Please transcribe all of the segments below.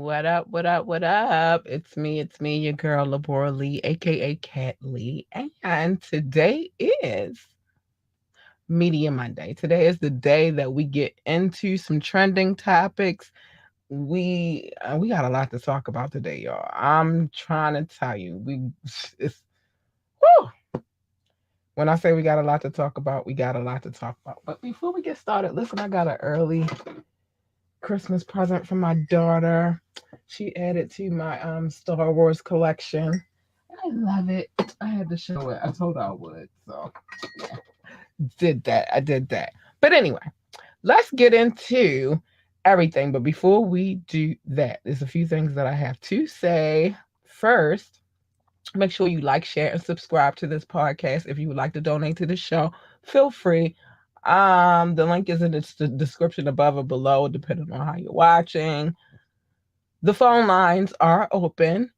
What up? What up? What up? It's me, your girl, Labora Lee, aka Cat Lee. And today is Media Monday. Today is the day that we get into some trending topics. We got a lot to talk about today, y'all. I'm trying to tell you, it's whew. When I say we got a lot to talk about, we got a lot to talk about. But before we get started, listen, I got an early Christmas present from my daughter. She added to my Star Wars collection. I love it. I had to show it. I told her I would. So yeah, did that. I did that. But anyway, let's get into everything. But before we do that, there's a few things that I have to say. First, make sure you like, share, and subscribe to this podcast. If you would like to donate to the show, feel free. The link is in the description above or below, depending on how you're watching. The phone lines are open.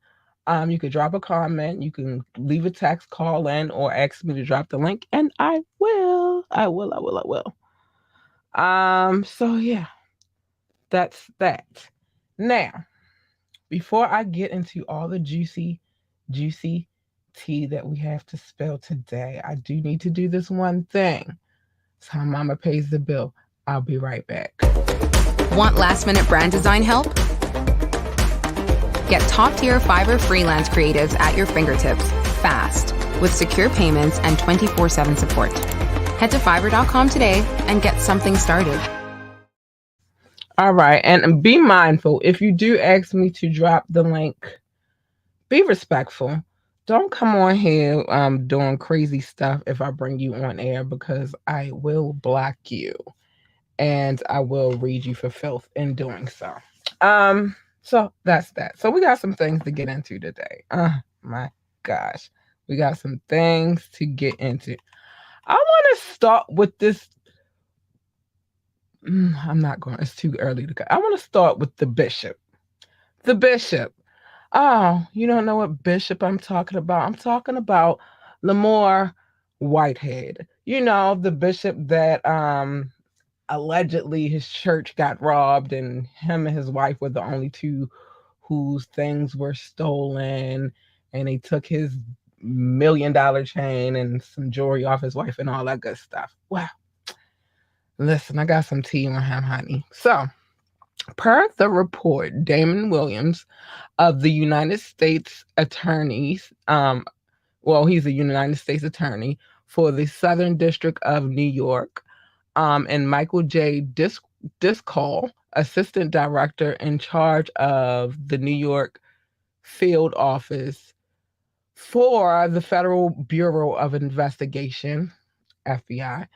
You could drop a comment, you can leave a text, call in, or ask me to drop the link, and I will. I will. I will. I will. So yeah, that's that. Now, before I get into all the juicy tea that we have to spill today, I do need to do this one thing. It's how Mama pays the bill. I'll be right back. Want last minute brand design help? Get top tier Fiverr freelance creatives at your fingertips fast with secure payments and 24/7 support. Head to fiverr.com today and get something started. All right, and be mindful if you do ask me to drop the link, be respectful. Don't come on here doing crazy stuff if I bring you on air, because I will block you and I will read you for filth in doing so. So that's that. So we got some things to get into today. Oh my gosh. We got some things to get into. I want to start with this. I'm not going, it's too early to go. I want to start with the bishop. The bishop. Oh, you don't know what bishop I'm talking about. I'm talking about Lamar Whitehead. You know, the bishop that allegedly his church got robbed and him and his wife were the only two whose things were stolen, and they took his $1 million chain and some jewelry off his wife and all that good stuff. Well, listen, I got some tea on him, honey. So, per the report, Damon Williams of the United States Attorneys, he's a United States Attorney for the Southern District of New York, and Michael J. Discall, Assistant Director in charge of the New York Field Office for the Federal Bureau of Investigation, FBI,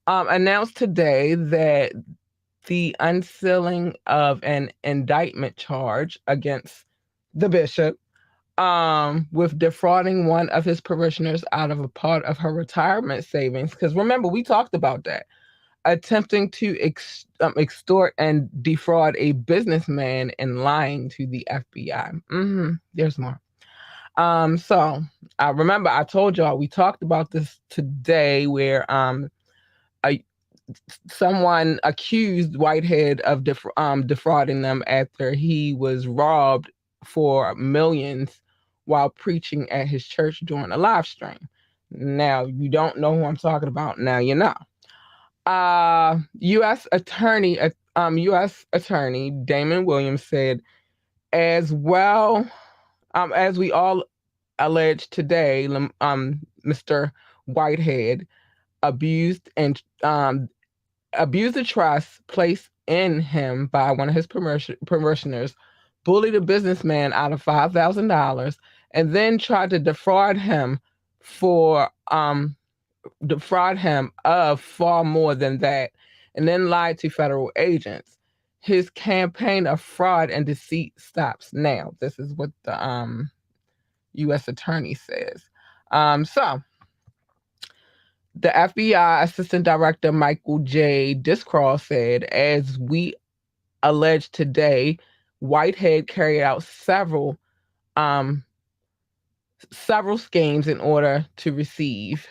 announced today that the unsealing of an indictment charge against the bishop with defrauding one of his parishioners out of a part of her retirement savings. Because remember, we talked about that. Attempting to extort and defraud a businessman and lying to the FBI. There's more. So I remember I told y'all we talked about this today, where someone accused Whitehead of defrauding them after he was robbed for millions while preaching at his church during a live stream. Now, you don't know who I'm talking about. Now you know. U.S. Attorney Damon Williams said, as well as we all allege today, Mr. Whitehead abused the trust placed in him by one of his parishioners, bullied a businessman out of $5,000, and then tried to defraud him of far more than that, and then lied to federal agents. His campaign of fraud and deceit stops now. This is what the U.S. attorney says. So the FBI Assistant Director Michael J. Discall said, as we allege today, Whitehead carried out several schemes in order to receive.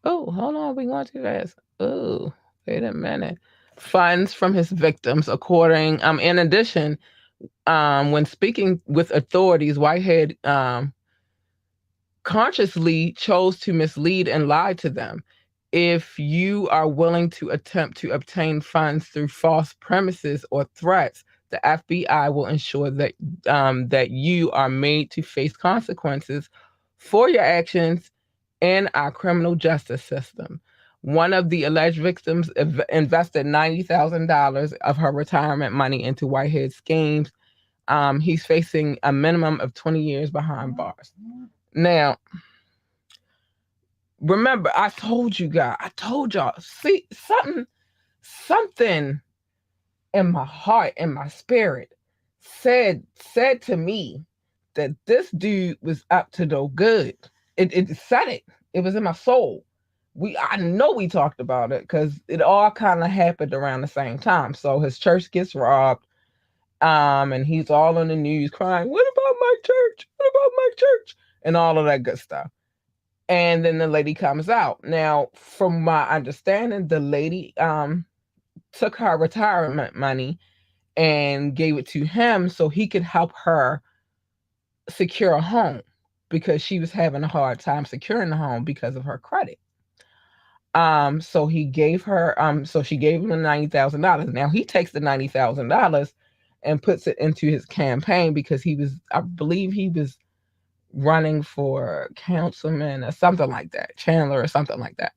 Oh, hold on, we going too fast. Oh, wait a minute. Funds from his victims, in addition, When speaking with authorities, Whitehead consciously chose to mislead and lie to them. If you are willing to attempt to obtain funds through false premises or threats, the FBI will ensure that you are made to face consequences for your actions in our criminal justice system. One of the alleged victims invested $90,000 of her retirement money into Whitehead schemes. He's facing a minimum of 20 years behind bars. Now, remember, I told y'all, see, something in my heart, in my spirit, said to me that this dude was up to no good. It said it. It was in my soul. I know we talked about it because it all kind of happened around the same time. So his church gets robbed, and he's all on the news crying, "What about my church? What about my church?" and all of that good stuff. And then the lady comes out. Now, from my understanding, the lady took her retirement money and gave it to him so he could help her secure a home because she was having a hard time securing the home because of her credit. So she gave him the $90,000. Now he takes the $90,000 and puts it into his campaign because I believe he was running for councilman or something like that, Chandler or something like that.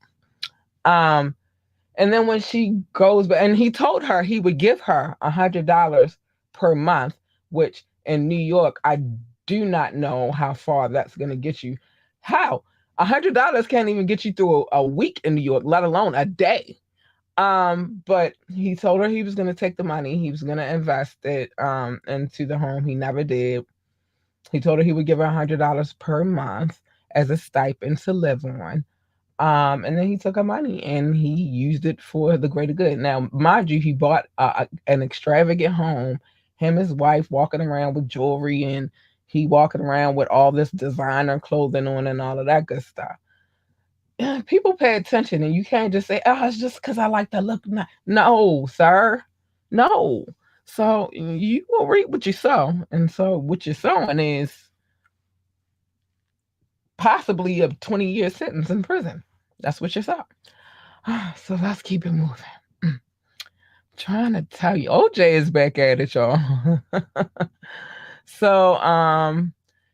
And then when she goes back, and he told her he would give her $100 per month, which in New York, I do not know how far that's going to get you. How? $100 can't even get you through a week in New York, let alone a day. But he told her he was going to take the money, he was going to invest it into the home. He never did. He told her he would give her $100 per month as a stipend to live on. And then he took her money and he used it for the greater good. Now, mind you, he bought an extravagant home. Him, his wife, walking around with jewelry, and he walking around with all this designer clothing on and all of that good stuff. Yeah, people pay attention, and you can't just say, "Oh, it's just because I like the look." No, sir, no. So you will reap what you sow, and so what you're sowing is possibly a 20-year sentence in prison. That's what you saw. So let's keep it moving. Trying to tell you, OJ is back at it, y'all. So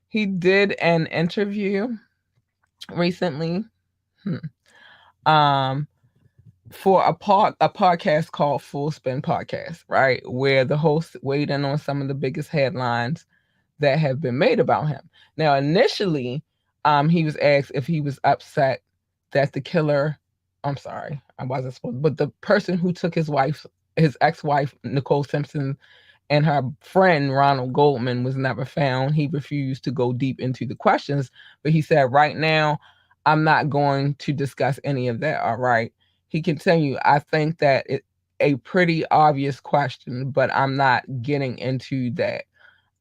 he did an interview recently. Um for a podcast called Full Spin Podcast, right? Where the host weighed in on some of the biggest headlines that have been made about him. Now, initially, he was asked if he was upset that the killer, I'm sorry, I wasn't supposed, but the person who took his ex-wife, Nicole Simpson, and her friend, Ronald Goldman, was never found. He refused to go deep into the questions, but he said, right now, I'm not going to discuss any of that, all right? He continued, I think that it's a pretty obvious question, but I'm not getting into that.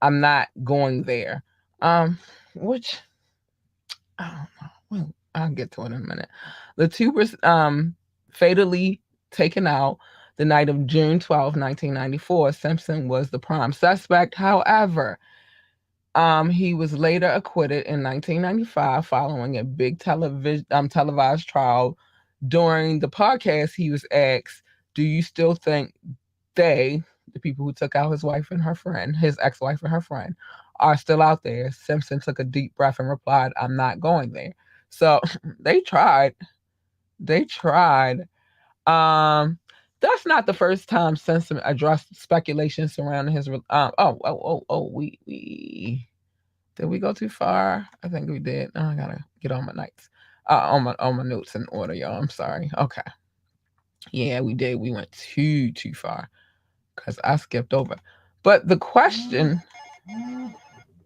I'm not going there. Which I don't know. Well, I'll get to it in a minute. The two were fatally taken out the night of June 12, 1994. Simpson was the prime suspect. However, he was later acquitted in 1995 following a big televised trial. During the podcast, he was asked, "Do you still think the people who took out his wife and her friend, his ex-wife and her friend, are still out there?" Simpson took a deep breath and replied, "I'm not going there." So they tried. They tried. Um, that's not the first time Simpson addressed speculation surrounding his. We did we go too far? I think we did. Oh, I gotta get on my nights. On my notes in order, y'all. I'm sorry. Okay. Yeah, we did. We went too far because I skipped over. But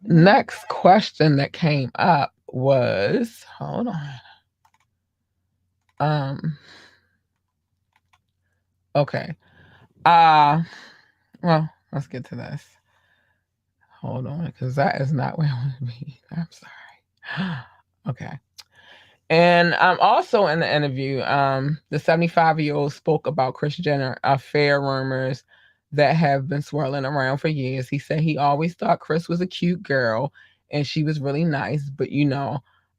next question that came up was, hold on. Okay. Well, let's get to this. Hold on, because that is not where I want to be. I'm sorry. Okay. And also in the interview, the 75-year-old spoke about Kris Jenner affair rumors that have been swirling around for years. He said he always thought Chris was a cute girl and she was really nice, but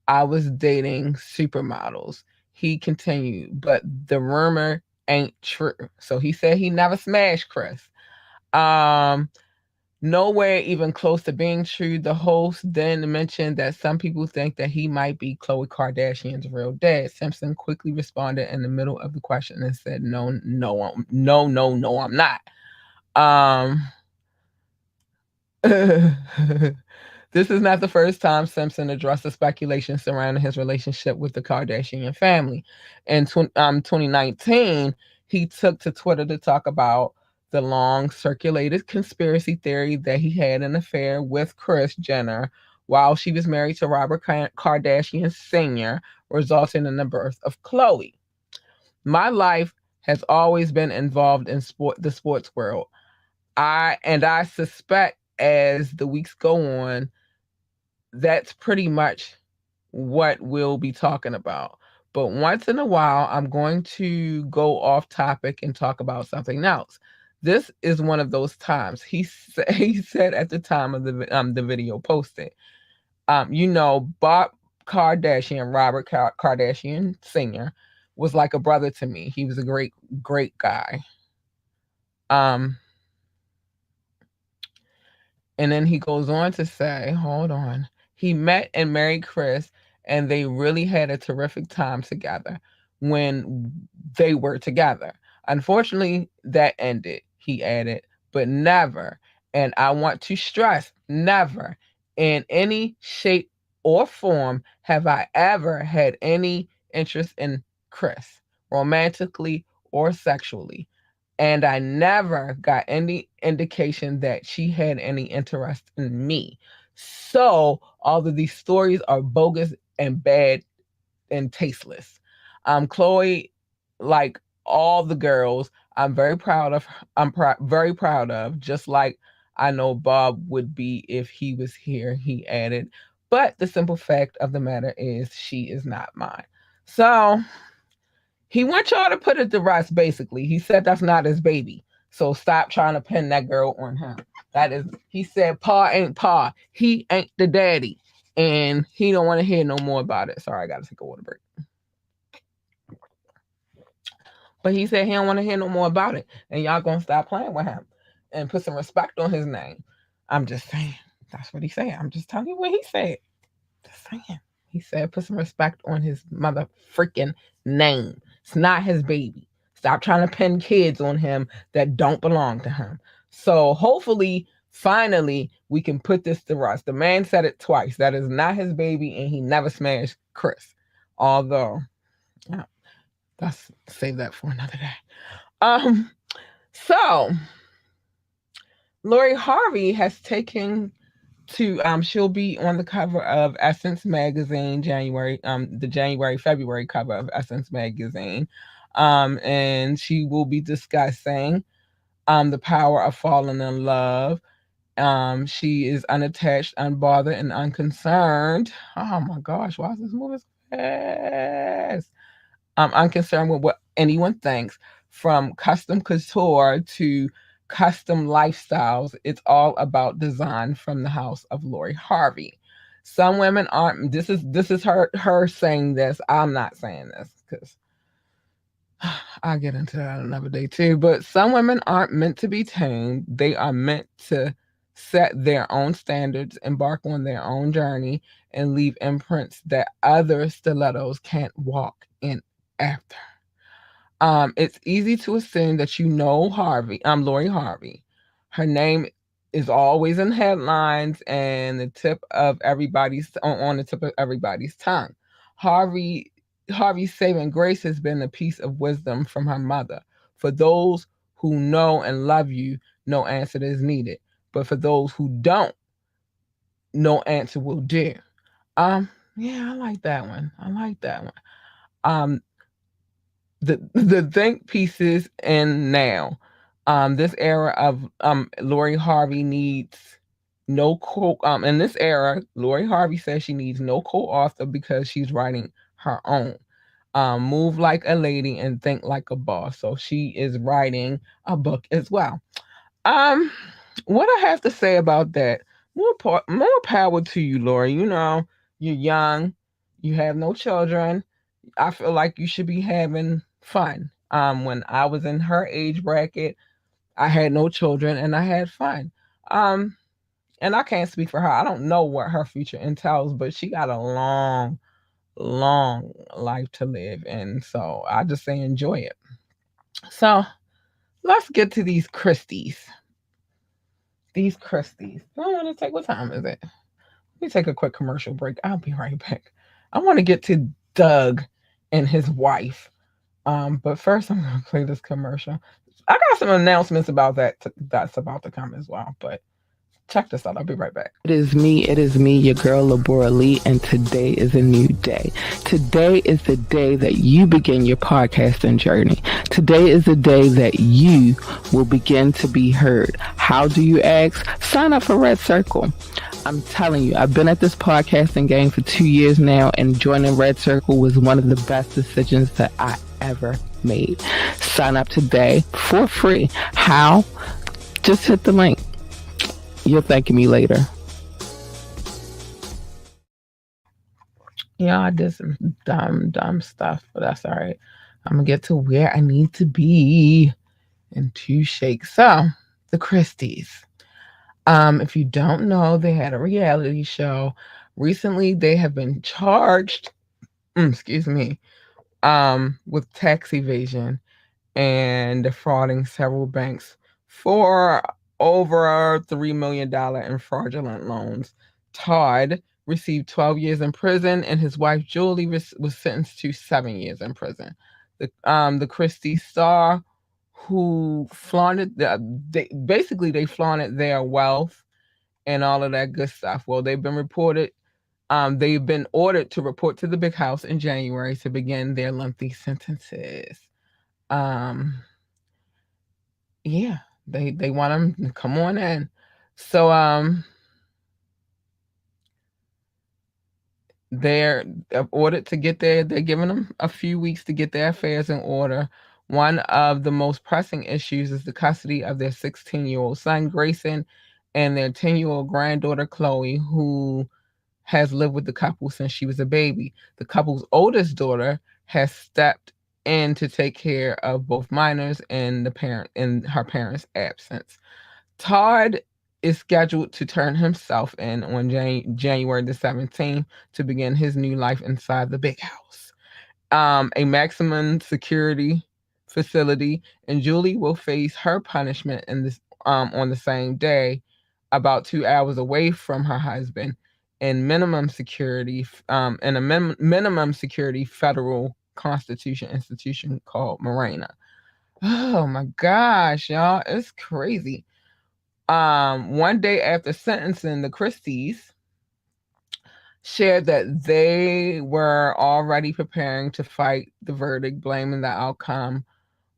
I was dating supermodels. He continued, but the rumor ain't true. So he said he never smashed Chris. Um, Nowhere even close to being true. The host then mentioned that some people think that he might be Khloe Kardashian's real dad. Simpson quickly responded in the middle of the question and said, "No, no, no, I'm not." Um, this is not the first time Simpson addressed the speculation surrounding his relationship with the Kardashian family. In 2019, he took to Twitter to talk about the long circulated conspiracy theory that he had an affair with Kris Jenner while she was married to Robert Kardashian Sr., resulting in the birth of Khloe. My life has always been involved in the sports world. I suspect as the weeks go on, that's pretty much what we'll be talking about. But once in a while, I'm going to go off topic and talk about something else. This is one of those times. He said at the time of the video posted, Bob Kardashian, Robert Kardashian Sr. was like a brother to me. He was a great guy. Um, And then he goes on to say, hold on. He met and married Chris, and they really had a terrific time together when they were together. Unfortunately, that ended, he added, but never, and I want to stress, never in any shape or form have I ever had any interest in Chris, romantically or sexually, and I never got any indication that she had any interest in me. So all of these stories are bogus and bad and tasteless. Khloe, like all the girls, I'm very proud of. Very proud of. Just like I know Bob would be if he was here. He added, but the simple fact of the matter is, she is not mine. So he wants y'all to put it to rest, basically. He said that's not his baby. So stop trying to pin that girl on him. That is, he said, Pa ain't Pa. He ain't the daddy. And he don't want to hear no more about it. Sorry, I got to take a water break. But he said he don't want to hear no more about it. And y'all going to stop playing with him and put some respect on his name. I'm just saying. That's what he said. I'm just telling you what he said. Just saying. He said put some respect on his mother freaking name. It's not his baby. Stop trying to pin kids on him that don't belong to him. So hopefully, finally, we can put this to rest. The man said it twice. That is not his baby, and he never smashed Chris. Although, yeah, let's save that for another day. So Lori Harvey has taken to she'll be on the cover of Essence magazine the February cover of Essence magazine, and she will be discussing the power of falling in love. She is unattached, unbothered, and unconcerned. Oh my gosh, why is this moving so fast? Unconcerned with what anyone thinks, from custom couture to custom lifestyles. It's all about design from the house of Lori Harvey. Some women aren't. This is her saying this. I'm not saying this because I'll get into that another day too. But some women aren't meant to be tamed. They are meant to set their own standards, embark on their own journey, and leave imprints that other stilettos can't walk in after. It's easy to assume that Lori Harvey. Her name is always in headlines and on the tip of everybody's tongue. Harvey Harvey's saving grace has been a piece of wisdom from her mother. For those who know and love you, no answer is needed. But for those who don't, no answer will do. Yeah, I like that one. I like that one. Um, the think pieces and now. This era of Lori Harvey needs no co in this era, Lori Harvey says she needs no co-author because she's writing her own. Move like a lady and think like a boss. So she is writing a book as well. Um, what I have to say about that, more power to you, Laura. You know, you're young, you have no children. I feel like you should be having fun. When I was in her age bracket, I had no children and I had fun. Um, and I can't speak for her. I don't know what her future entails, but she got a long, long life to live, and so I just say enjoy it. So let's get to these Christies. These Christies. I want to take, what time is it? Let me take a quick commercial break. I'll be right back. I want to get to Doug and his wife. But first I'm gonna play this commercial. I got some announcements about that's about to come as well. But check this out. I'll be right back. It is me, your girl Labora Lee, and today is a new day. Today is the day that you begin your podcasting journey. Today is the day that you will begin to be heard. How do you ask? Sign up for Red Circle. I'm telling you, I've been at this podcasting game for 2 years now, and joining Red Circle was one of the best decisions that I ever made. Sign up today for free. How? Just hit the link. You'll thank me later. Yeah, I did some dumb stuff, but that's all right. I'm gonna get to where I need to be in two shakes. So, the Christies. If you don't know, they had a reality show. Recently, they have been charged, excuse me, with tax evasion and defrauding several banks for over $3 million in fraudulent loans. Todd received 12 years in prison, and his wife Julie was sentenced to 7 years in prison. The Christie Star, who flaunted they flaunted their wealth and all of that good stuff. Well, they've been ordered to report to the big house in January to begin their lengthy sentences. Um, yeah, they want them to come on in. So they're ordered to get there. They're giving them a few weeks to get their affairs in order. One of the most pressing issues is the custody of their 16-year-old son Grayson and their 10-year-old granddaughter Chloe, who has lived with the couple since she was a baby. The couple's oldest daughter has stepped in to take care of both minors in her parents' absence. Todd is scheduled to turn himself in on January the 17th to begin his new life inside the big house, a maximum security facility, and Julie will face her punishment on the same day, about 2 hours away from her husband, in minimum security in a minimum security federal constitution institution called Marina. Oh my gosh, y'all, it's crazy. One day after sentencing, the Christies shared that they were already preparing to fight the verdict, blaming the outcome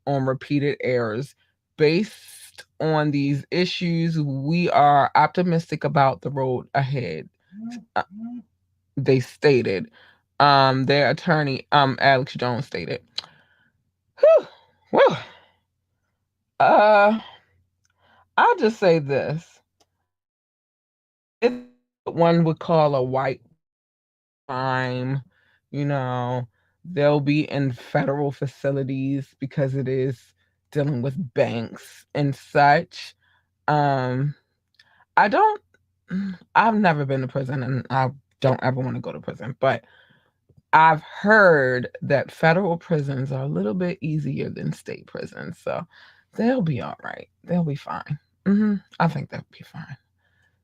on repeated errors. Based on these issues, we are optimistic about the road ahead, they stated. Their attorney, Alex Jones, stated. Whew, well, I'll just say this. It's what one would call a white crime. You know, they'll be in federal facilities because it is dealing with banks and such. Um, I don't, I've never been to prison and I don't ever want to go to prison, but I've heard that federal prisons are a little bit easier than state prisons. So they'll be all right. They'll be fine. I think they'll be fine.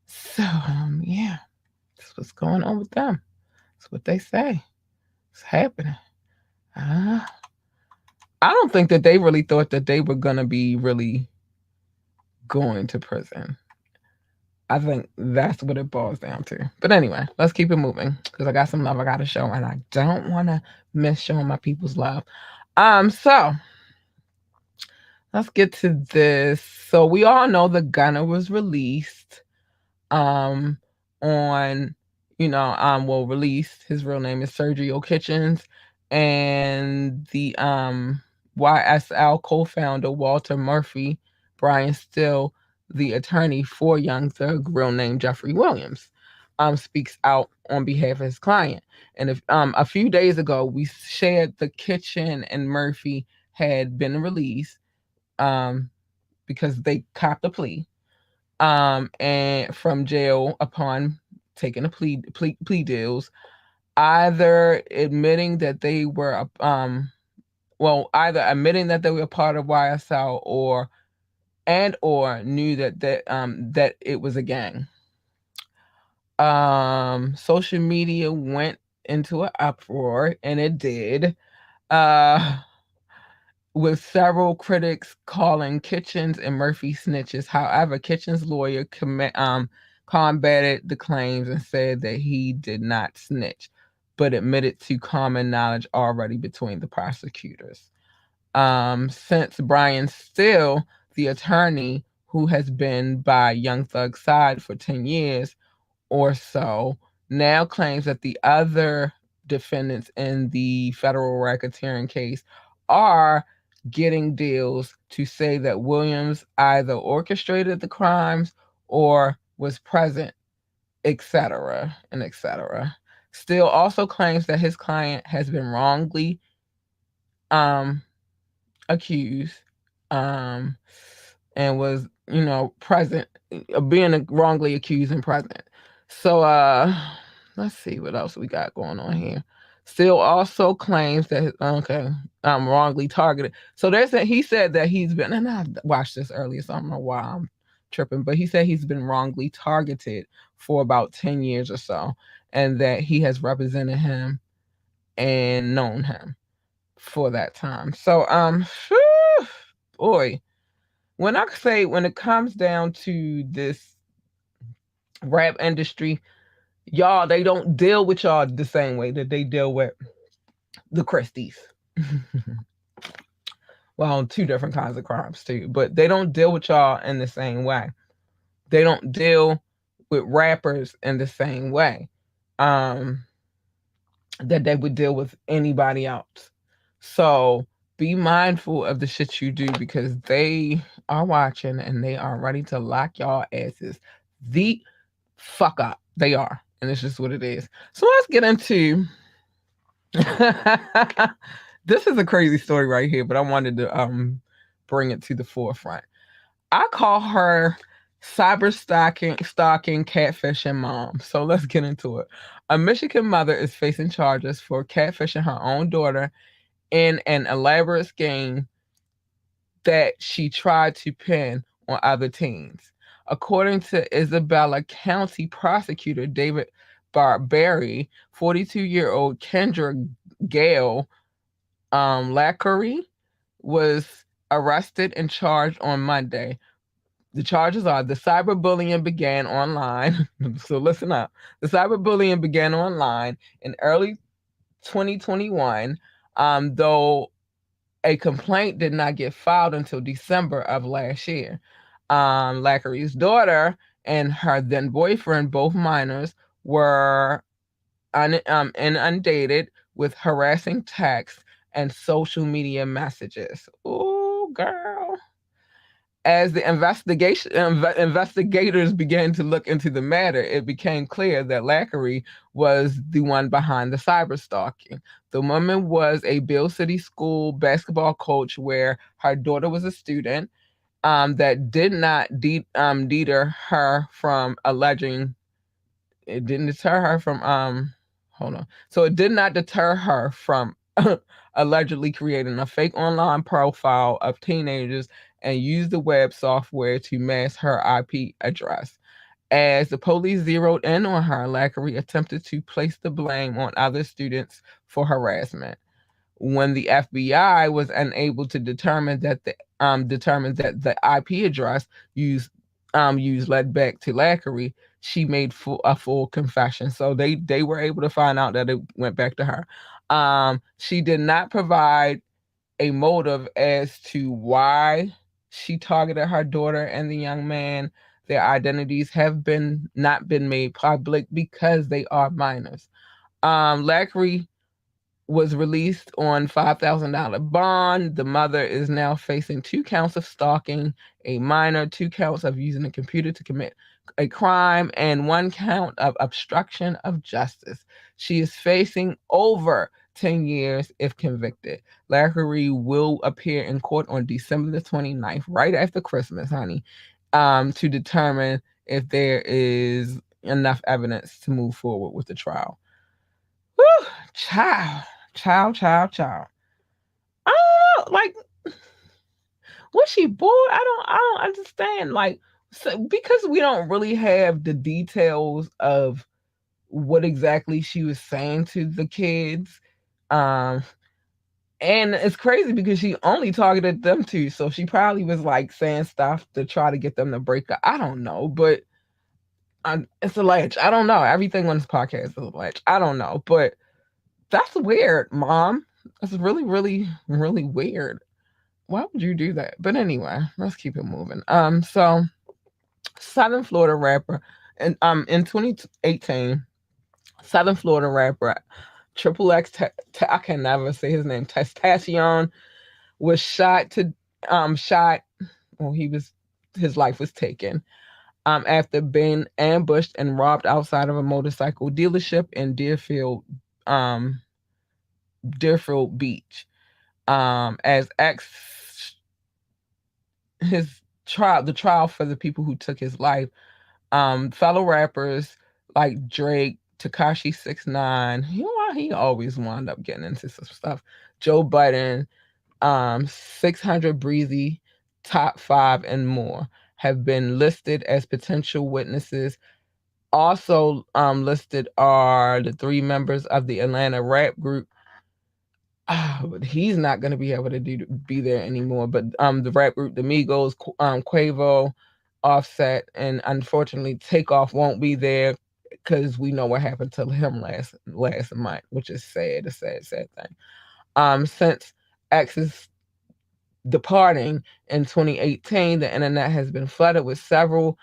So, yeah, that's what's going on with them. That's what they say. It's happening. I don't think that they really thought that they were going to be really going to prison. I think that's what it boils down to. But anyway, let's keep it moving because I got some love I got to show, and I don't want to miss showing my people's love. So let's get to this. So we all know the Gunner was released. On, released. His real name is Sergio Kitchens, and the YSL co-founder Walter Murphy, Brian Still, the attorney for Young Thug, real name Jeffrey Williams, speaks out on behalf of his client. And if a few days ago we shared the Kitchen and Murphy had been released um, because they copped a plea and from jail upon taking a plea deals, either admitting that they were either admitting that they were a part of YSL or knew that it was a gang. Social media went into an uproar, and it did. Uh, with several critics calling Kitchens and Murphy snitches. However, Kitchens' lawyer combated the claims and said that he did not snitch, but admitted to common knowledge already between the prosecutors. Since Brian Steele, the attorney who has been by Young Thug's side for 10 years or so, now claims that the other defendants in the federal racketeering case are getting deals to say that Williams either orchestrated the crimes or was present, etc., and etc. Steele also claims that his client has been wrongly um, accused um, and was, present, being wrongly accused and present. So let's see what else we got going on here. Still also claims that wrongly targeted. So he said that he's been, and I watched this earlier, so I don't know why I'm tripping, but he said he's been wrongly targeted for about 10 years or so, and that he has represented him and known him for that time. So boy, when it comes down to this rap industry, y'all, they don't deal with y'all the same way that they deal with the Christies. Well, two different kinds of crimes too, but they don't deal with y'all in the same way. They don't deal with rappers in the same way that they would deal with anybody else. So be mindful of the shit you do, because they are watching and they are ready to lock y'all asses the fuck up. They are. And it's just what it is. So let's get into this is a crazy story right here, but I wanted to bring it to the forefront. I call her cyber stalking, catfishing mom. So let's get into it. A Michigan mother is facing charges for catfishing her own daughter in an elaborate scheme that she tried to pin on other teens. According to Isabella County prosecutor David Barberi, 42-year-old Kendra Gale Lackery was arrested and charged on Monday. The charges are the cyberbullying began online. So listen up. The cyberbullying began online in early 2021, though a complaint did not get filed until December of last year. Lackery's daughter and her then boyfriend, both minors, were inundated with harassing texts and social media messages. Ooh, girl. As the investigators began to look into the matter, it became clear that Lackery was the one behind the cyber stalking. The woman was a Bill City school basketball coach where her daughter was a student. That did not deter her from alleging. It didn't deter her from hold on. So it did not deter her from allegedly creating a fake online profile of teenagers and use the web software to mask her IP address. As the police zeroed in on her, Lackery attempted to place the blame on other students for harassment. When the FBI was unable to determine that the IP address used led back to Lackery, she made a full confession. So they were able to find out that it went back to her. She did not provide a motive as to why she targeted her daughter and the young man. Their identities have not been made public because they are minors. Lackery was released on $5,000 bond. The mother is now facing 2 counts of stalking a minor, 2 counts of using a computer to commit a crime, and 1 count of obstruction of justice. She is facing over 10 years if convicted. Lackery will appear in court on December the 29th, right after Christmas, honey, to determine if there is enough evidence to move forward with the trial. Whew, child, child. I don't know, like, was she bored? I don't understand. Like, so, because we don't really have the details of what exactly she was saying to the kids. Um, and it's crazy because she only targeted them two, so she probably was like saying stuff to try to get them to break up. I don't know, but it's alleged. I don't know. Everything on this podcast is alleged. I don't know, but that's weird, Mom. That's really, really, really weird. Why would you do that? But anyway, let's keep it moving. So Southern Florida rapper, and in 2018, Southern Florida rapper Triple X, I can never say his name, Testacion, was shot. Well, his life was taken after being ambushed and robbed outside of a motorcycle dealership in um, Deerfield Beach. As X his trial the trial for the people who took his life, fellow rappers like Drake, Takashi 69, you know why he always wound up getting into some stuff. Joe Budden, 600 Breezy, Top Five, and more have been listed as potential witnesses. Also listed are the 3 members of the Atlanta rap group. But he's not going to be able to be there anymore. But the rap group, the Migos, Quavo, Offset, and unfortunately Takeoff won't be there because we know what happened to him last month, which is sad, a sad thing. Since X's departing in 2018, the internet has been flooded with several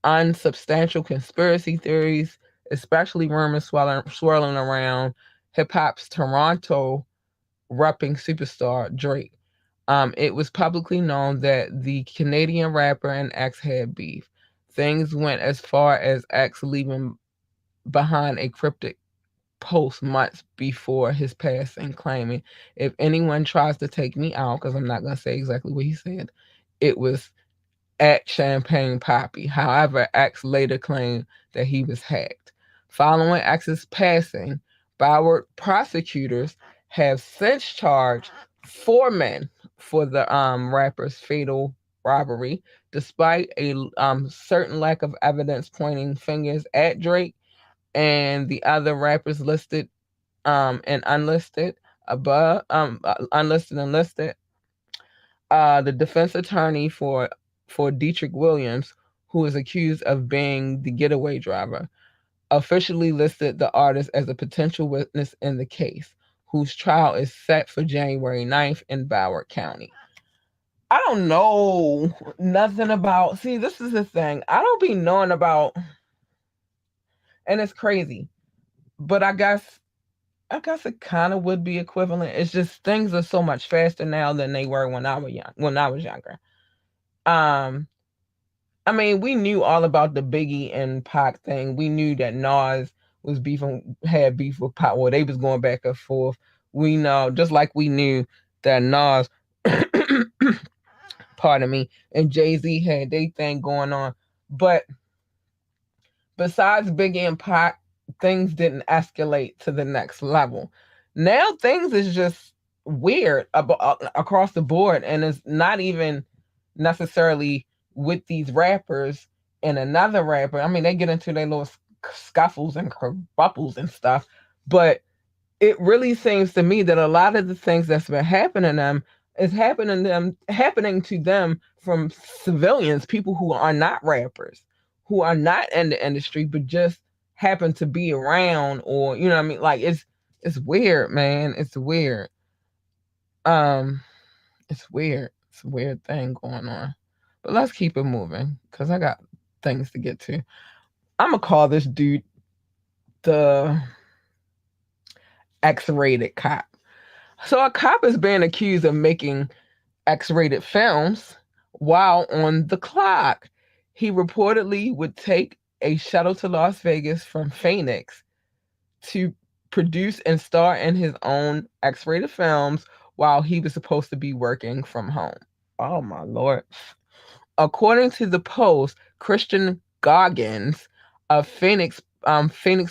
unsubstantial conspiracy theories, especially rumors swirling around hip hop's Toronto rapping superstar Drake. It was publicly known that the Canadian rapper and X had beef. Things went as far as X leaving behind a cryptic post months before his passing, claiming, "If anyone tries to take me out," because I'm not going to say exactly what he said, it was at Champagne Poppy. However, X later claimed that he was hacked. Following X's passing, Broward prosecutors have since charged 4 men for the rapper's fatal robbery, despite a certain lack of evidence pointing fingers at Drake and the other rappers listed and unlisted above, unlisted and listed. The defense attorney for Dietrich Williams, who is accused of being the getaway driver, officially listed the artist as a potential witness in the case, whose trial is set for January 9th in Broward County. I don't know nothing about. See, this is the thing. I don't be knowing about, and it's crazy. But I guess it kind of would be equivalent. It's just things are so much faster now than they were when I was young. When I was younger. Um, I mean, we knew all about the Biggie and Pac thing. We knew that Nas had beef with Pac. Well, they was going back and forth. We know, just like we knew that Nas, pardon me, and Jay-Z had their thing going on. But besides Biggie and Pac, things didn't escalate to the next level. Now things is just weird across the board, and it's not even necessarily with these rappers and another rapper. I mean, they get into their little scuffles and kerbuffles and stuff, but it really seems to me that a lot of the things that's been happening to them is happening to them from civilians, people who are not rappers, who are not in the industry, but just happen to be around, or you know what I mean? Like it's weird, man. It's weird. Um, it's weird. It's a weird thing going on. But let's keep it moving because I got things to get to. I'm gonna call this dude the X-rated cop. So a cop is being accused of making X-rated films while on the clock. He reportedly would take a shuttle to Las Vegas from Phoenix to produce and star in his own X-rated films while he was supposed to be working from home. Oh my lord. According to the Post, Christian Goggins, a Phoenix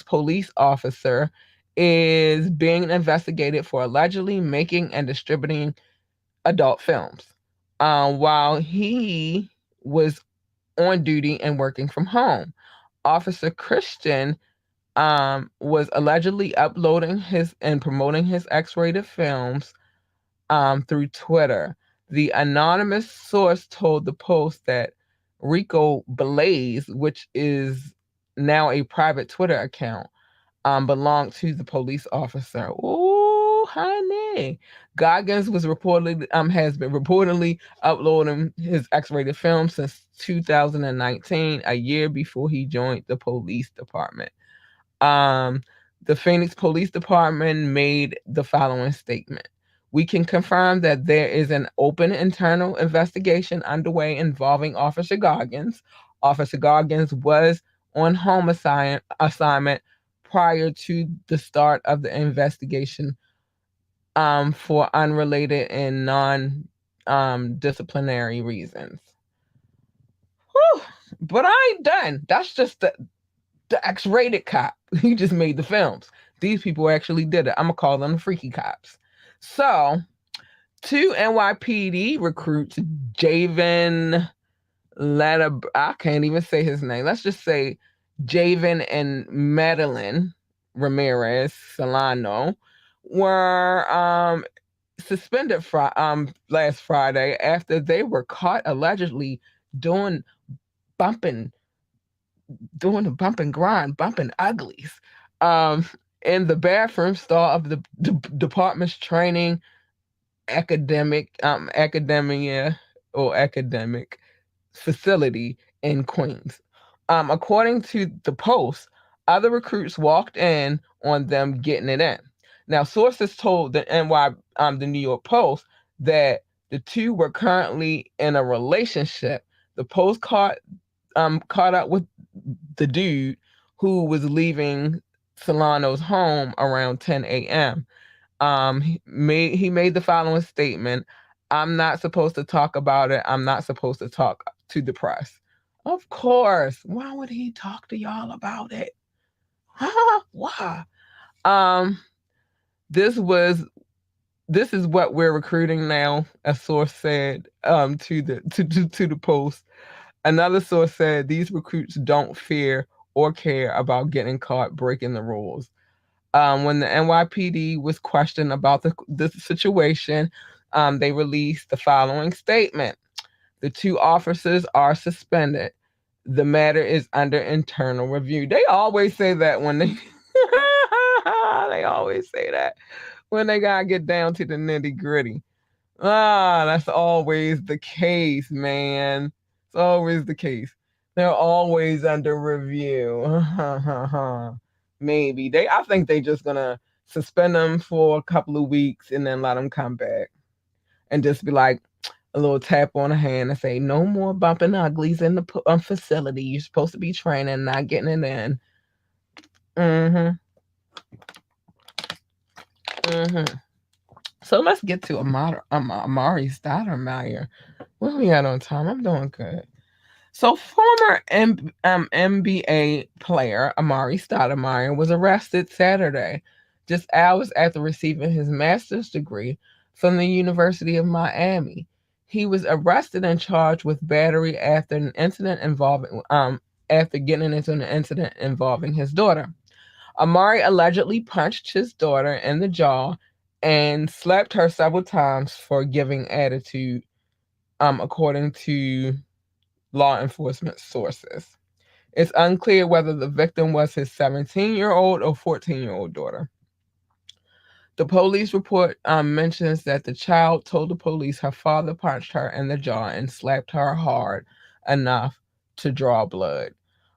police officer, is being investigated for allegedly making and distributing adult films while he was on duty and working from home. Officer Christian was allegedly uploading his and promoting his X-rated films through Twitter. The anonymous source told the Post that Rico Blaze, which is now a private Twitter account, belonged to the police officer. Oh, honey. Goggins was reportedly has been reportedly uploading his X-rated film since 2019, a year before he joined the police department. Um, the Phoenix Police Department made the following statement. We can confirm that there is an open internal investigation underway involving Officer Goggins. Officer Goggins was on home assignment prior to the start of the investigation for unrelated and non disciplinary reasons. Whew. But I ain't done. That's just the X-rated cop. He just made the films. These people actually did it. I'm gonna call them the freaky cops. So, two NYPD recruits, Javen I can't even say his name. Let's just say Javen and Madeline Ramirez Solano, were suspended last Friday after they were caught allegedly doing bumping doing the bump and grind, bumping uglies, um, in the bathroom stall of the department's training academia or academic facility in Queens. According to the Post, other recruits walked in on them getting it in. Now, sources told the New York Post that the two were currently in a relationship. The Post caught up with the dude who was leaving Solano's home around 10 a.m. He made the following statement: "I'm not supposed to talk about it. I'm not supposed to talk to the press." Of course. Why would he talk to y'all about it? Huh? Why? Um, this was this is what we're recruiting now, a source said to the Post. Another source said these recruits don't fear or care about getting caught breaking the rules. When the NYPD was questioned about the situation, they released the following statement: the two officers are suspended. The matter is under internal review. They always say that when they they always say that when they gotta get down to the nitty gritty. That's always the case, man. It's always the case. They're always under review. Maybe I think they just gonna suspend them for a couple of weeks and then let them come back and just be like a little tap on the hand and say, "No more bumping uglies in the facility. You're supposed to be training, not getting it in." Mm-hmm. Mm-hmm. So let's get to Amari Stoudemire. What are we at on time? I'm doing good. So former NBA player Amari Stoudemire was arrested Saturday, just hours after receiving his master's degree from the University of Miami. He was arrested and charged with battery after getting into an incident involving his daughter. Amari allegedly punched his daughter in the jaw and slapped her several times for giving attitude, according to law enforcement sources. It's unclear whether the victim was his 17-year-old or 14-year-old daughter. The police report mentions that the child told the police her father punched her in the jaw and slapped her hard enough to draw blood.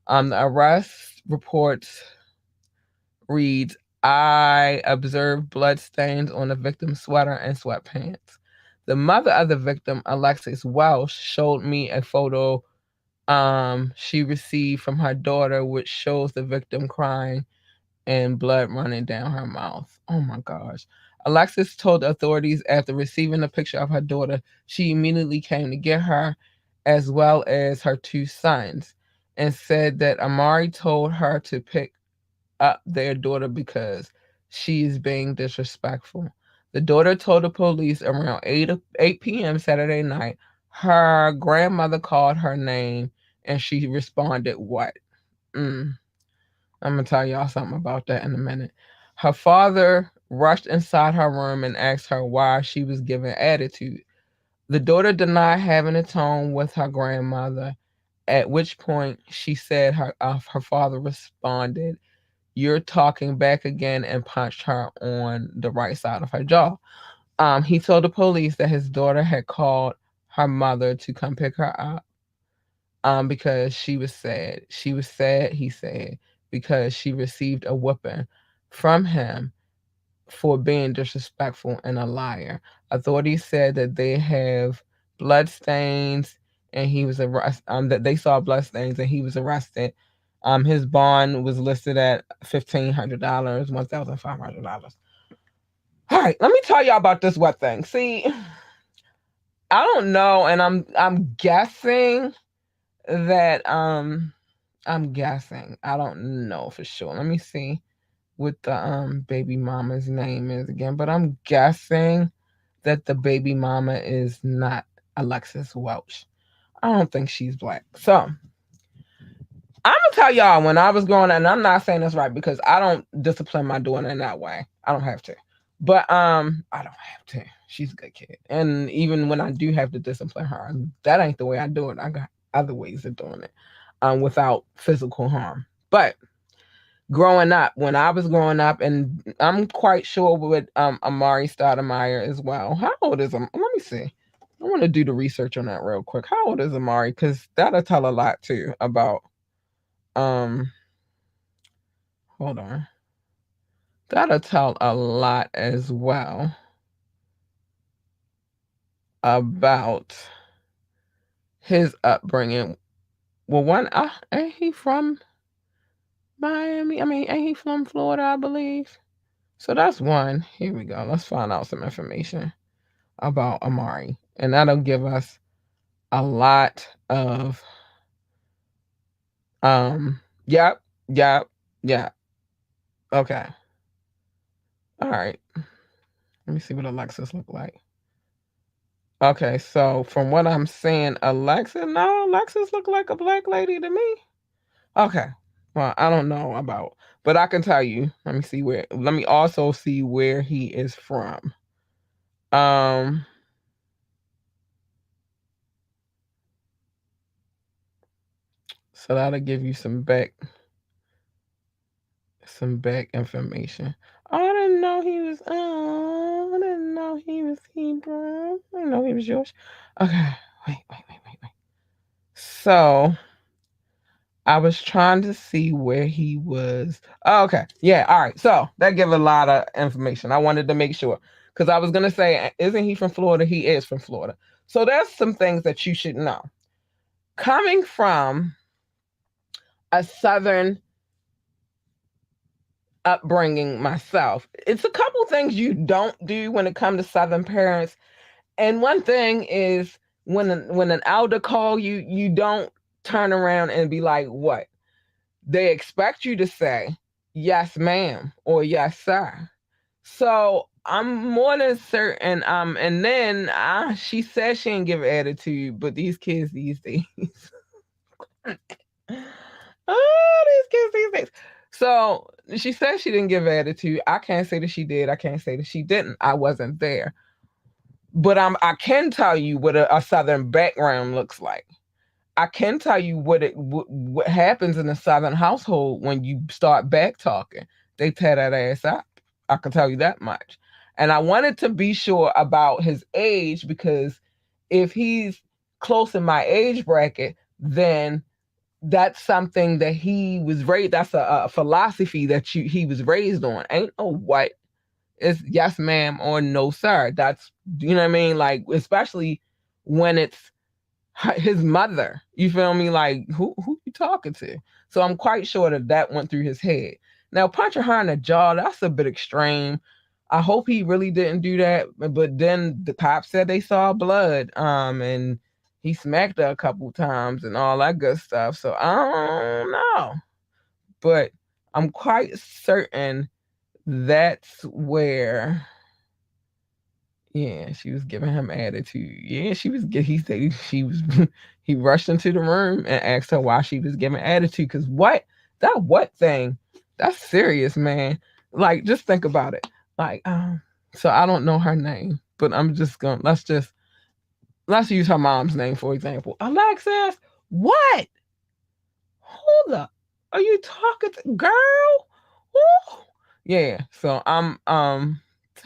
The arrest reports reads, I observed blood stains on the victim's sweater and sweatpants. The mother of the victim, Alexis Welsh, showed me a photo she received from her daughter, which shows the victim crying and blood running down her mouth. Oh my gosh. Alexis told authorities after receiving a picture of her daughter, she immediately came to get her, as well as her two sons, and said that Amari told her to pick up their daughter because she is being disrespectful. The daughter told the police around 8 p.m. Saturday night her grandmother called her name and she responded, "What?" Mm. I'm going to tell y'all something about that in a minute. Her father rushed inside her room and asked her why she was giving attitude. The daughter denied having a tone with her grandmother, at which point she said her father responded, "You're talking back again," and punched her on the right side of her jaw. He told the police that his daughter had called her mother to come pick her up because she was sad. She was sad, he said, because she received a whooping from him for being disrespectful and a liar. Authorities said that they have blood stains and he was arrested. That they saw blood stains and he was arrested. His bond was listed at $1,500, $1,500. All right, let me tell y'all about this wet thing. See, I don't know, and I'm guessing that I'm guessing. I don't know for sure. Let me see what the baby mama's name is again, but I'm guessing that the baby mama is not Alexis Welch. I don't think she's black. So I'm gonna tell y'all when I was growing up, and I'm not saying this right because I don't discipline my daughter in that way. I don't have to. But I don't have to. She's a good kid. And even when I do have to discipline her, that ain't the way I do it. I got other ways of doing it without physical harm. But growing up, when I was growing up, and I'm quite sure with Amari Stoudemire as well. How old is him? Let me see. I want to do the research on that real quick. How old is Amari? Because that'll tell a lot too about um hold on. That'll tell a lot as well about his upbringing. Well, one, ain't he from Miami? I mean, ain't he from Florida, I believe? So that's one. Here we go. Let's find out some information about Amari. And that'll give us a lot of yep, yep, yeah. Okay. All right. Let me see what Alexis look like. Okay, so from what I'm seeing, Alexis look like a black lady to me. Okay. Well, I don't know about, but I can tell you. Let me also see where he is from. Um, so that'll give you some back information. Oh, I didn't know he was. Oh, I didn't know he was Hebrew. I didn't know he was Jewish. Okay, wait. So I was trying to see where he was. Oh, okay, yeah, all right. So that give a lot of information. I wanted to make sure because I was gonna say, isn't he from Florida? He is from Florida. So there's some things that you should know. Coming from a Southern upbringing myself, it's a couple things you don't do when it comes to Southern parents. And one thing is when an elder call you, you don't turn around and be like, "What?" They expect you to say, "Yes, ma'am," or "Yes, sir." So I'm more than certain. And then she says she didn't give attitude, but these kids these days, oh, these kids these days. So she says she didn't give attitude. I can't say that she did. I can't say that she didn't. I wasn't there. But I can tell you what a Southern background looks like. I can tell you what happens in a Southern household when you start back talking. They tear that ass up. I can tell you that much. And I wanted to be sure about his age because if he's close in my age bracket, then that's something that he was raised. That's a philosophy that he was raised on. Ain't no what. It's yes, ma'am, or no, sir. That's, you know what I mean. Like, especially when it's his mother. You feel me? Like, who you talking to? So I'm quite sure that that went through his head. Now, punching her in the jaw, that's a bit extreme. I hope he really didn't do that. But then the cops said they saw blood. And he smacked her a couple times and all that good stuff. So I don't know. But I'm quite certain that's where, yeah, she was giving him attitude. Yeah, she was. He said she was. He rushed into the room and asked her why she was giving attitude. Cause what, that what thing? That's serious, man. Like, just think about it. Like, so I don't know her name, but I'm just gonna let's use her mom's name for example. Alexis, what? Hold up. Are you talking to girl? Woo. Yeah. So I'm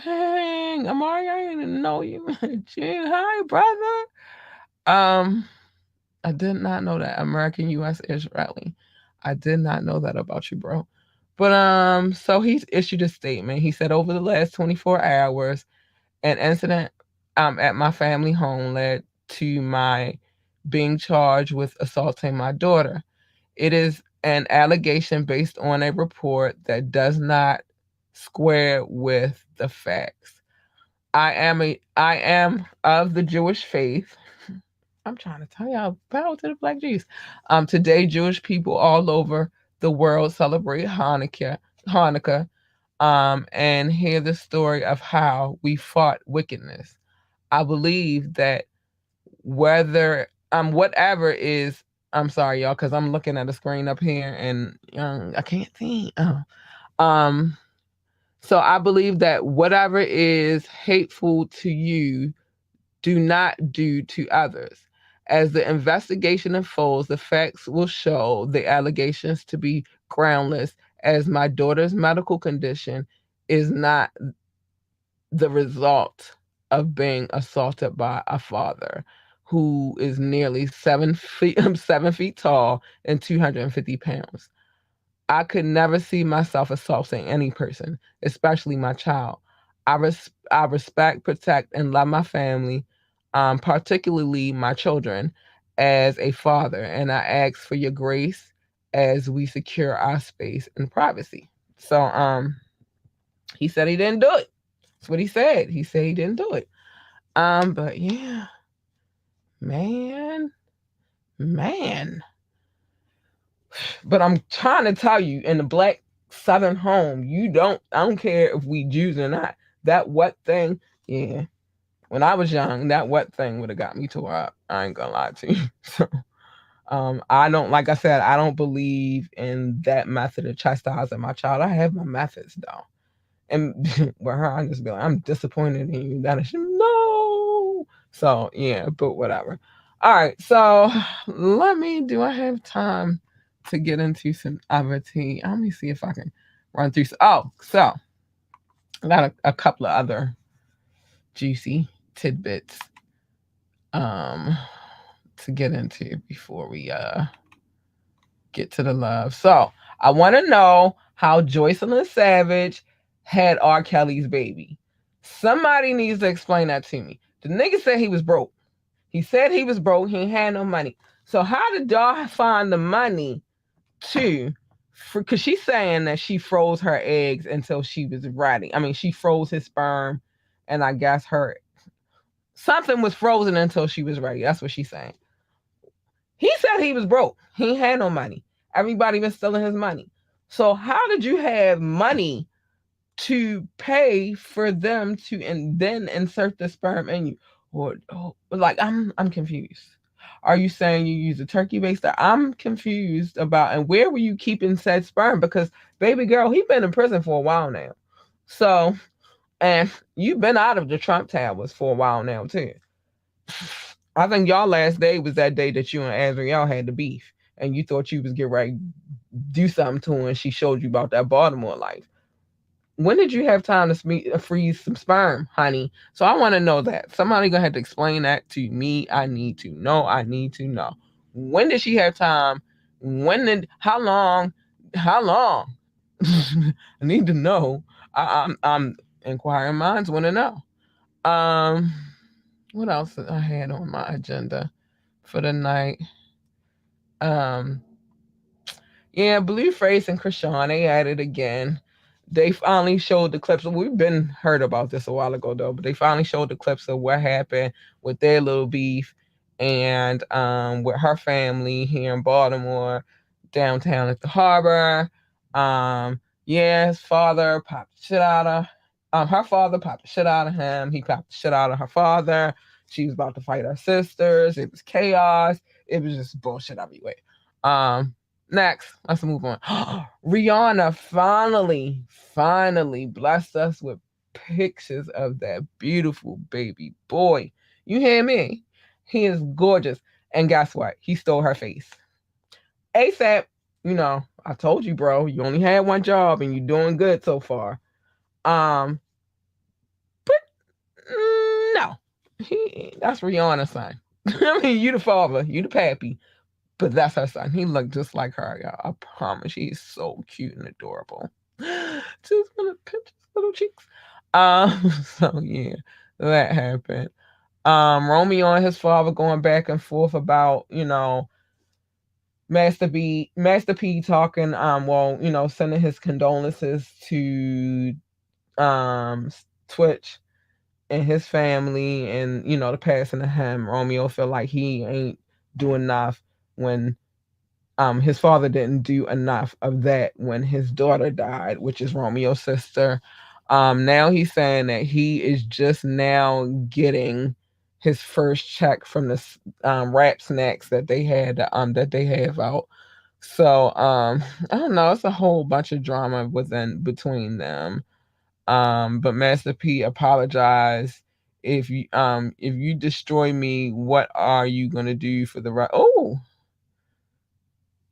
dang, Amari, I didn't know you. Gee, hi, brother. Um, I did not know that. American US Israeli. I did not know that about you, bro. But so he's issued a statement. He said over the last 24 hours, an incident at my family home led to my being charged with assaulting my daughter. It is an allegation based on a report that does not square with the facts. I am of the Jewish faith. I'm trying to tell y'all, power to the Black Jews. Today Jewish people all over the world celebrate Hanukkah, and hear the story of how we fought wickedness. I believe that whether whatever is, I'm sorry y'all because I'm looking at the screen up here and I can't see. Um so I believe that whatever is hateful to you, do not do to others. As the investigation unfolds, the facts will show the allegations to be groundless, as my daughter's medical condition is not the result of being assaulted by a father who is nearly 7 feet 7 feet tall and 250 pounds. I could never see myself assaulting any person, especially my child. I respect, protect, and love my family, particularly my children, as a father, and I ask for your grace as we secure our space and privacy. So, he said he didn't do it. That's what he said. He said he didn't do it. But yeah, man, man. But I'm trying to tell you, in the black Southern home, I don't care if we Jews or not. That what thing, yeah. When I was young, that what thing would have got me tore up. I ain't gonna lie to you. So, I don't, like I said, I don't believe in that method of chastising my child. I have my methods though. And with her, I just be like, I'm disappointed in you. That is no. So yeah, but whatever. All right, so do I have time to get into some other tea? Let me see if I can run through. Oh, so I got a couple of other juicy tidbits um to get into before we get to the love. So I want to know how Joycelyn Savage had R. Kelly's baby. Somebody needs to explain that to me. The nigga said he was broke. He said he was broke. He ain't had no money. So how did y'all find the money to? Because she's saying that she froze her eggs until she was ready. I mean, she froze his sperm, and I guess her something was frozen until she was ready. That's what she's saying. He said he was broke. He ain't had no money. Everybody been stealing his money. So how did you have money to pay for them to and then insert the sperm in you? Or like I'm confused. Are you saying you use a turkey baster? I'm confused about, and where were you keeping said sperm? Because baby girl, he been in prison for a while now. So, and you've been out of the Trump towers for a while now too. I think y'all last day was that day that you and Azriel had the beef, and you thought you was get ready to do something to her, and she showed you about that Baltimore life. When did you have time to freeze some sperm, honey? So I want to know that. Somebody gonna have to explain that to me. I need to know. I need to know. When did she have time? How long? How long? I need to know. I'm inquiring minds want to know. Um, what else I had on my agenda for the night? Um, Yeah, Blueface and Krishan, they at it again. They finally showed the clips. We've been heard about this a while ago though, but they finally showed the clips of what happened with their little beef and with her family here in Baltimore, downtown at the harbor. Yeah, his father popped the shit out of her father popped the shit out of him. He popped the shit out of her father. She was about to fight her sisters. It was chaos. It was just bullshit everywhere. Um, Next, let's move on. Rihanna finally blessed us with pictures of that beautiful baby boy. You hear me? He is gorgeous. And guess what? He stole her face. ASAP, I told you, bro, you only had one job and you're doing good so far. Um, but no. That's Rihanna's son. I mean, you the father, you the pappy. But that's her son. He looked just like her, y'all. I promise. He's so cute and adorable. Just want to pinch his little cheeks. So yeah, that happened. Romeo and his father going back and forth about, Master P talking, sending his condolences to Twitch and his family and, the passing of him. Romeo feel like he ain't do enough when his father didn't do enough of that when his daughter died, which is Romeo's sister. Now he's saying that he is just now getting his first check from the rap snacks that they have out. So I don't know. It's a whole bunch of drama between them. But Master P apologized. If you destroy me, what are you gonna do for the right? Oh,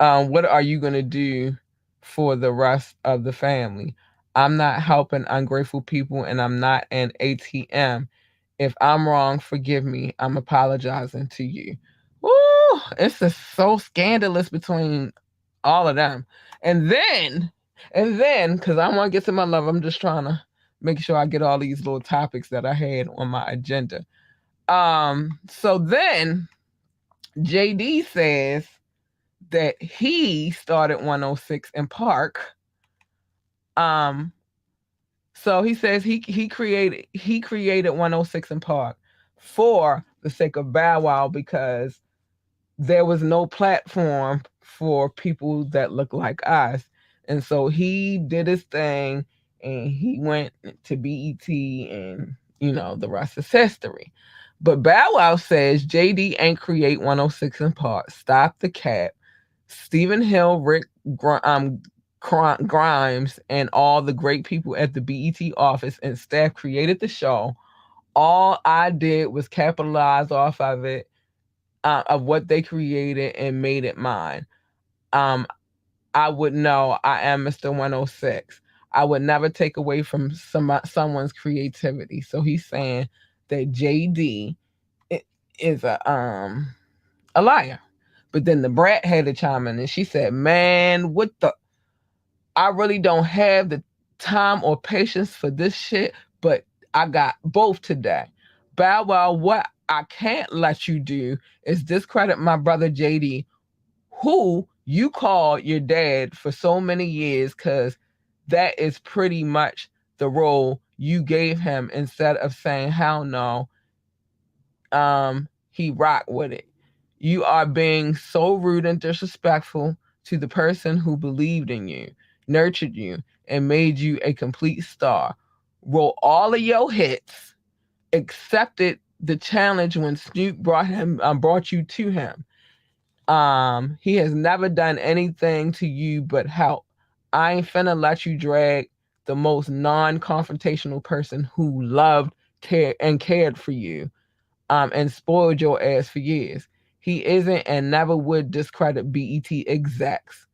what are you going to do for the rest of the family? I'm not helping ungrateful people and I'm not an ATM. If I'm wrong, forgive me. I'm apologizing to you. Ooh, it's just so scandalous between all of them. And then, because I want to get to my love, I'm just trying to make sure I get all these little topics that I had on my agenda. So then JD says that he started 106 in Park. Um, so he says he created 106 in Park for the sake of Bow Wow because there was no platform for people that look like us. And so he did his thing and he went to BET and the rest is history. But Bow Wow says JD ain't create 106 in Park. Stop the cap. Stephen Hill, Rick Grimes, and all the great people at the BET office and staff created the show. All I did was capitalize off of it, of what they created, and made it mine. Um, I would know I am Mr. 106. I would never take away from someone's creativity. So he's saying that JD is a liar. But then the brat had to chime in and she said, "Man, what the? I really don't have the time or patience for this shit, but I got both today. Bow Wow, what I can't let you do is discredit my brother JD, who you called your dad for so many years, because that is pretty much the role you gave him instead of saying, hell no, he rocked with it. You are being so rude and disrespectful to the person who believed in you, nurtured you, and made you a complete star. Wrote all of your hits, accepted the challenge when Snoop brought you to him. He has never done anything to you but help. I ain't finna let you drag the most non-confrontational person who loved, cared for you, and spoiled your ass for years. He isn't and never would discredit BET execs.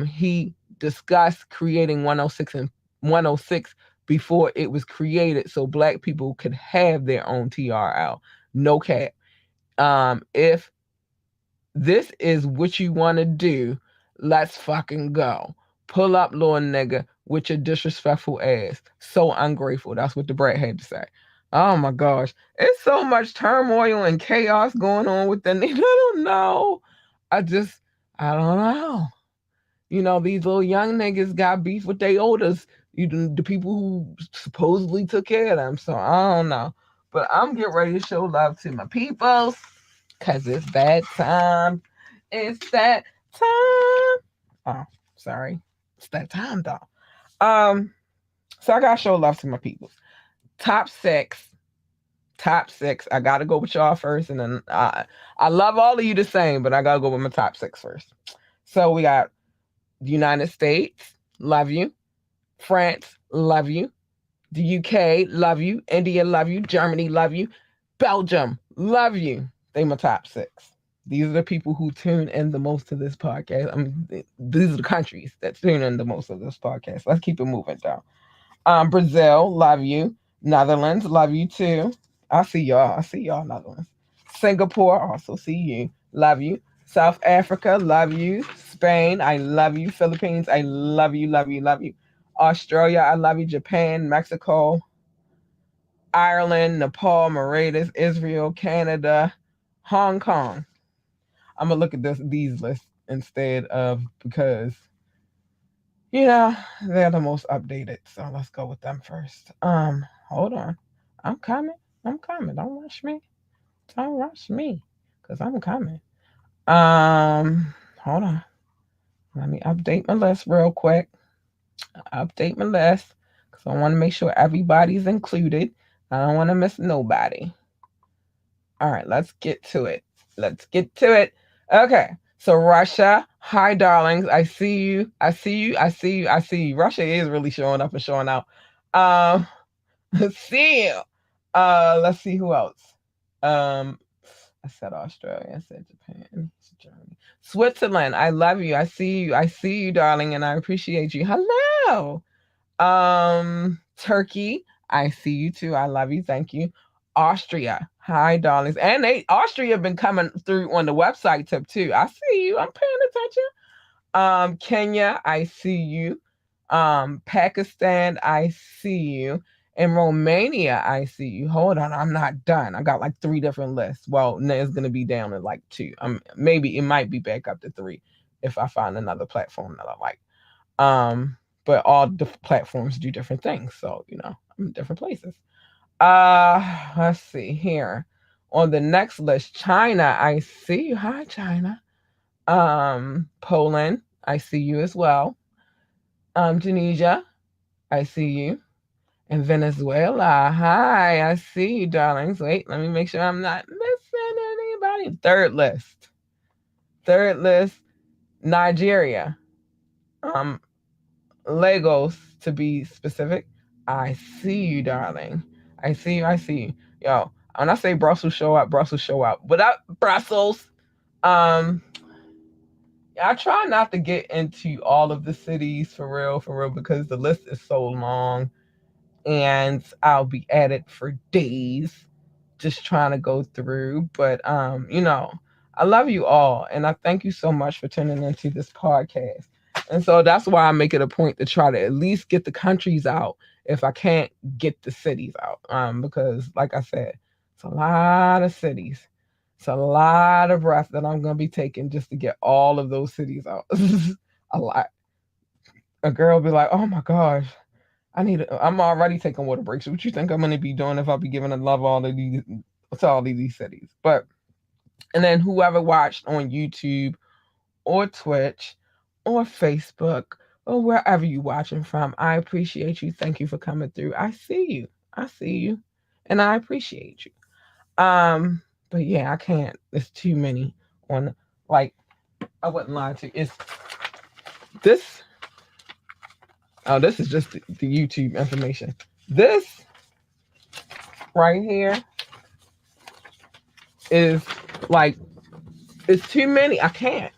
He discussed creating 106 and 106 before it was created so black people could have their own TRL. No cap. If This is what you want to do. Let's fucking go. Pull up, little nigga, with your disrespectful ass. So ungrateful. That's what the brat had to say. Oh my gosh. It's so much turmoil and chaos going on with the nigga. I don't know. I just, I don't know. These little young niggas got beef with their oldest, the people who supposedly took care of them. So I don't know. But I'm getting ready to show love to my peoples. Cause it's that time. It's that time. Oh, sorry. It's that time though. Um, so I gotta show love to my peoples. Top six. Top six. I gotta go with y'all first, and then I love all of you the same, but I gotta go with my top six first. So we got the United States, love you. France, love you. The UK, love you. India, love you. Germany, love you. Belgium, love you. They my top six. These are the people who tune in the most to this podcast. I mean, these are the countries that tune in the most of this podcast. Let's keep it moving, though. Brazil, love you. Netherlands, love you too. I see y'all. I see y'all, Netherlands. Singapore, also see you. Love you. South Africa, love you. Spain, I love you. Philippines, I love you, love you, love you. Australia, I love you. Japan, Mexico, Ireland, Nepal, Mauritius, Israel, Canada, Hong Kong. I'm gonna look at these lists instead of because they're the most updated. So let's go with them first. Hold on. I'm coming. I'm coming. Don't rush me. Don't rush me. Cause I'm coming. Hold on. Let me update my list real quick. Update my list. Cause I want to make sure everybody's included. I don't want to miss nobody. All right, let's get to it. Let's get to it. Okay. So Russia, hi darlings. I see you. I see you. I see you. I see you. Russia is really showing up and showing out. Um, see you. Let's see who else. Um, I said Australia. I said Japan. Germany. Switzerland. I love you. I see you. I see you, darling, and I appreciate you. Hello. Turkey. I see you too. I love you. Thank you. Austria. Hi, darlings. And Austria have been coming through on the website tip too. I see you. I'm paying attention. Kenya, I see you. Pakistan, I see you. In Romania, I see you. Hold on, I'm not done. I got like 3 different lists. Well, it's gonna be down to like 2. Maybe it might be back up to 3 if I find another platform that I like. But all the platforms do different things, so I'm in different places. Let's see here. On the next list, China, I see you. Hi, China. Poland, I see you as well. Tunisia, I see you. And Venezuela, hi, I see you, darlings. Wait, let me make sure I'm not missing anybody. Third list. Nigeria. Um, Lagos, to be specific. I see you, darling. I see you. I see you. Yo, when I say Brussels show up, Brussels show up. Without Brussels, I try not to get into all of the cities for real, because the list is so long and I'll be at it for days just trying to go through. But I love you all and I thank you so much for tuning into this podcast. And so that's why I make it a point to try to at least get the countries out if I can't get the cities out. Because like I said, it's a lot of cities. It's a lot of breath that I'm gonna be taking just to get all of those cities out. A lot. A girl be like, "Oh my gosh, I'm already taking water breaks. What you think I'm gonna be doing if I be giving a love all of these to all of these cities?" But and then whoever watched on YouTube or Twitch or Facebook or wherever you watching from, I appreciate you. Thank you for coming through. I see you. I see you, and I appreciate you. But yeah, I can't. There's too many on. Like I wouldn't lie to you. It's this. Oh, this is just the YouTube information. This right here is like it's too many. I can't.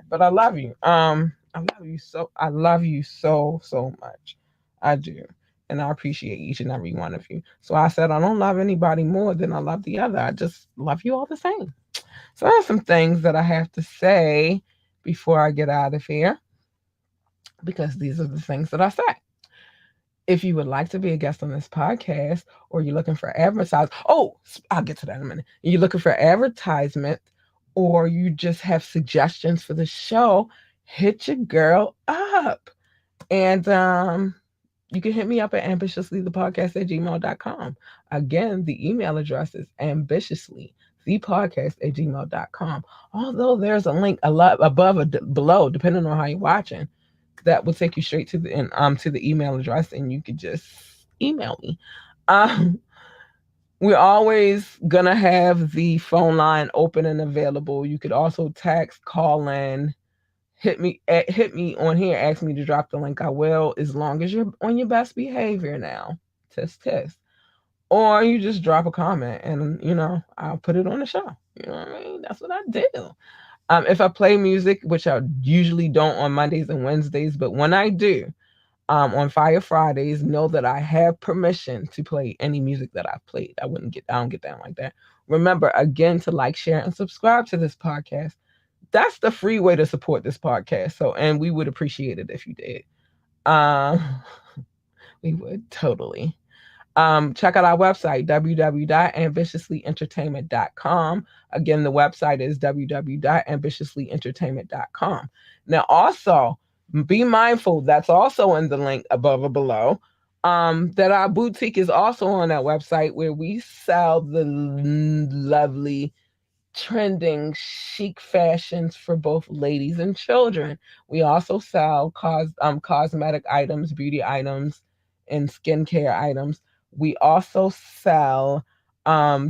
But I love you. I love you so. I love you so much. I do, and I appreciate each and every one of you. So I said I don't love anybody more than I love the other. I just love you all the same. So I have some things that I have to say before I get out of here, because these are the things that I say. If you would like to be a guest on this podcast, or you're looking for advertising, I'll get to that in a minute. You're looking for advertisement, or you just have suggestions for the show, hit your girl up. And you can hit me up at ambitiouslythepodcast@gmail.com. Again, the email address is ambitiouslythepodcast@gmail.com. Although there's a link a lot above or below, depending on how you're watching, that will take you straight to the email address, and you could just email me. Um, we're always gonna have the phone line open and available. You could also text, call in, hit me on here, ask me to drop the link. I will, as long as you're on your best behavior now. Test test. Or you just drop a comment, and I'll put it on the show. You know what I mean? That's what I do. If I play music, which I usually don't on Mondays and Wednesdays, but when I do, on Fire Fridays, know that I have permission to play any music that I've played. I don't get down like that. Remember, again, to like, share, and subscribe to this podcast. That's the free way to support this podcast. So, and we would appreciate it if you did. Um, we would totally. Check out our website, www.ambitiouslyentertainment.com. Again, the website is www.ambitiouslyentertainment.com. Now, also, be mindful, that's also in the link above or below, that our boutique is also on that website, where we sell the lovely, trending, chic fashions for both ladies and children. We also sell cosmetic items, beauty items, and skincare items. We also sell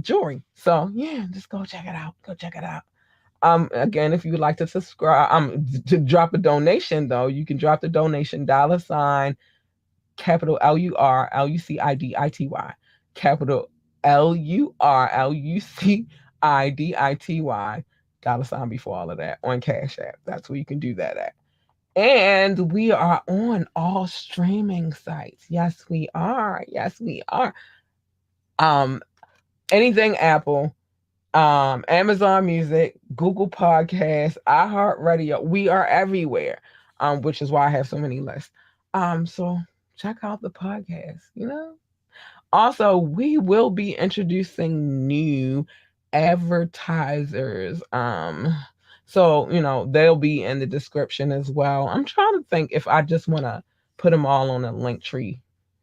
jewelry. So yeah, just go check it out. Go check it out. Again, if you would like to subscribe, to drop a donation, though, you can drop the donation $ capital LURLUCIDITY, capital LURLUCIDITY, $ before all of that, on Cash App. That's where you can do that at. And we are on all streaming sites. Yes, we are. Yes, we are. Anything Apple, Amazon Music, Google Podcasts, iHeartRadio. We are everywhere, which is why I have so many lists. So check out the podcast, Also, we will be introducing new advertisers. So, they'll be in the description as well. I'm trying to think if I just want to put them all on a link tree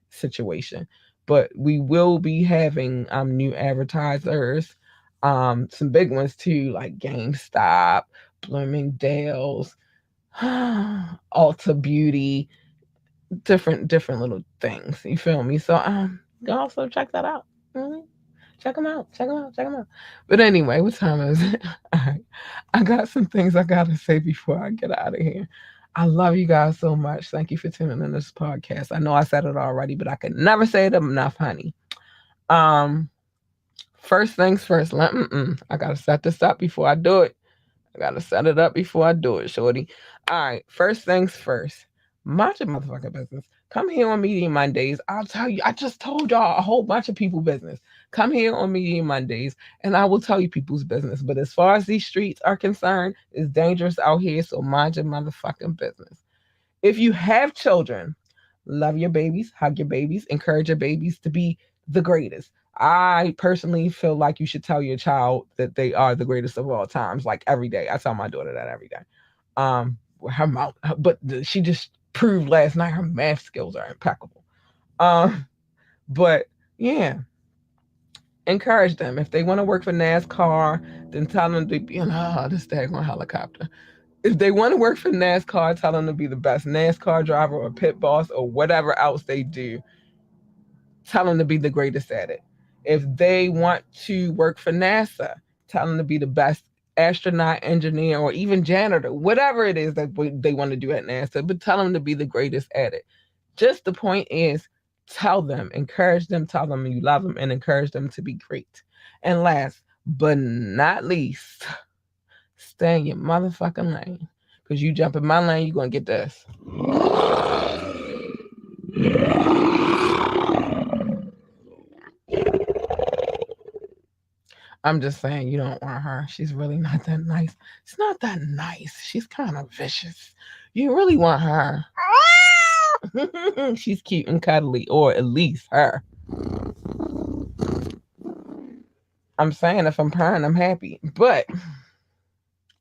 situation. But we will be having new advertisers. Some big ones too, like GameStop, Bloomingdale's, Ulta Beauty, different little things. You feel me? So also check that out. Mm-hmm. Check them out. Check them out. Check them out. But anyway, what time is it? All right. I got some things I gotta say before I get out of here. I love you guys so much. Thank you for tuning in this podcast. I know I said it already, but I could never say it enough, honey. First things first. I gotta set this up before I do it. I gotta set it up before I do it, shorty. All right. First things first. Mind your motherfucking business. Come here on Media Mondays. I'll tell you, I just told y'all a whole bunch of people business. Come here on Media Mondays, and I will tell you people's business. But as far as these streets are concerned, it's dangerous out here, so mind your motherfucking business. If you have children, love your babies, hug your babies, encourage your babies to be the greatest. I personally feel like you should tell your child that they are the greatest of all times, like every day. I tell my daughter that every day. Her mouth, but she just proved last night her math skills are impeccable. But yeah, encourage them. If they want to work for NASCAR, then tell them to be this daggone helicopter. If they want to work for NASCAR, tell them to be the best NASCAR driver or pit boss or whatever else they do. Tell them to be the greatest at it. If they want to work for NASA, tell them to be the best astronaut, engineer, or even janitor, whatever it is that they want to do at NASA, but tell them to be the greatest at it. Just the point is, tell them, encourage them, tell them you love them, and encourage them to be great. And last but not least, stay in your motherfucking lane. Because you jump in my lane, you're going to get this. I'm just saying you don't want her. She's really not that nice. It's not that nice. She's kind of vicious. You really want her. She's cute and cuddly, or at least her. I'm saying if I'm purring, I'm happy. But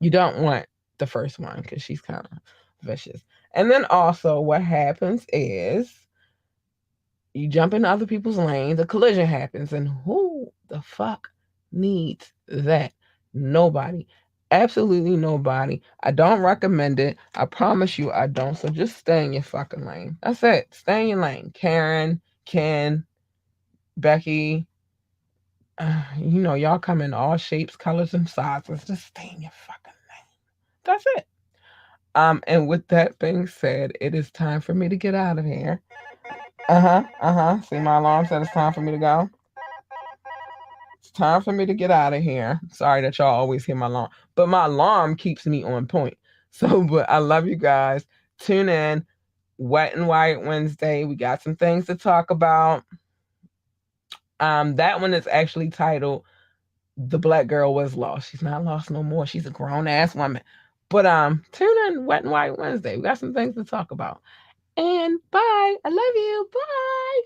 you don't want the first one because she's kind of vicious. And then also, what happens is you jump into other people's lanes, a collision happens, and who the fuck needs that? Nobody. Absolutely nobody. I don't recommend it. I promise you I don't. So just stay in your fucking lane. That's it. Stay in your lane. Karen, Ken, Becky, y'all come in all shapes, colors, and sizes. Just stay in your fucking lane. That's it. And with that being said, it is time for me to get out of here. Uh-huh. Uh-huh. See, my alarm said it's time for me to go. It's time for me to get out of here. Sorry that y'all always hear my alarm. But my alarm keeps me on point. So, but I love you guys. Tune in. Wet and White Wednesday. We got some things to talk about. That one is actually titled The Black Girl Was Lost. She's not lost no more. She's a grown ass woman. But tune in Wet and White Wednesday. We got some things to talk about. And bye. I love you. Bye.